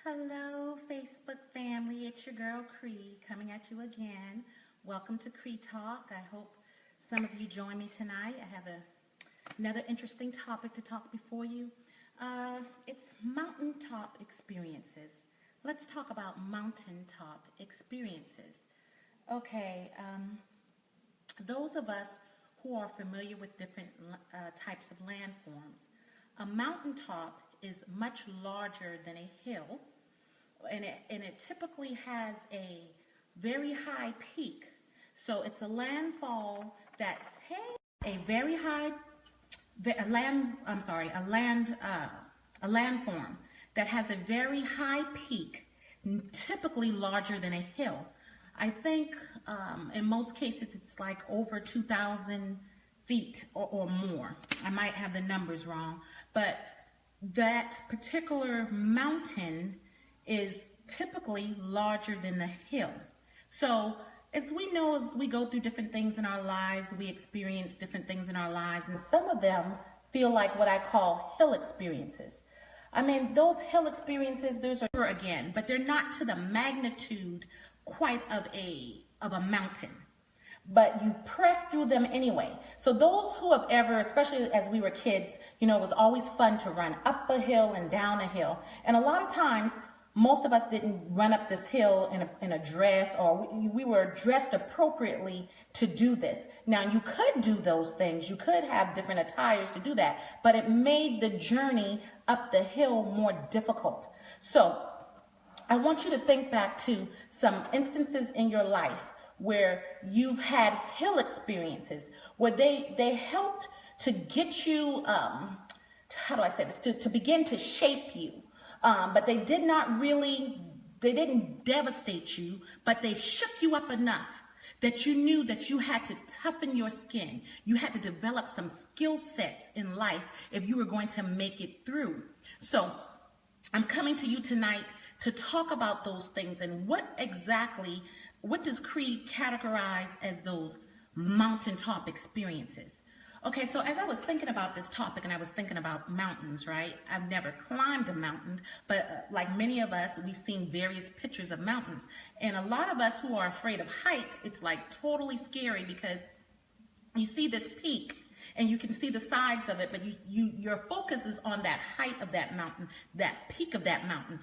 Hello, Facebook family. It's your girl Cree coming at you again. Welcome to CreTalk. I hope some of you join me tonight. I have another interesting topic to talk before you. It's mountaintop experiences. Let's talk about mountaintop experiences. Okay, those of us who are familiar with different types of landforms, a mountaintop is much larger than a hill, and it typically has a very high peak. So it's a landfall that's a very high a land. I'm sorry, a landform that has a very high peak, typically larger than a hill. I think in most cases it's like over 2,000 feet or more. I might have the numbers wrong, but that particular mountain is typically larger than the hill. So as we know, as we go through different things in our lives, we experience different things in our lives, and some of them feel like what I call hill experiences. I mean, those hill experiences, those are again, but they're not to the magnitude quite of a mountain. But you press through them anyway. So those who have ever, especially as we were kids, it was always fun to run up a hill and down a hill. And a lot of times, most of us didn't run up this hill in a dress, or we were dressed appropriately to do this. Now, you could do those things. You could have different attires to do that, but it made the journey up the hill more difficult. So I want you to think back to some instances in your life where you've had hill experiences, where they helped to get you, how do I say this, to begin to shape you. But they didn't devastate you, but they shook you up enough that you knew that you had to toughen your skin. You had to develop some skill sets in life if you were going to make it through. So I'm coming to you tonight to talk about those things and what does Cree categorize as those mountaintop experiences? Okay, so as I was thinking about this topic and I was thinking about mountains, right? I've never climbed a mountain, but like many of us, we've seen various pictures of mountains. And a lot of us who are afraid of heights, it's like totally scary because you see this peak and you can see the sides of it, but your focus is on that height of that mountain, that peak of that mountain.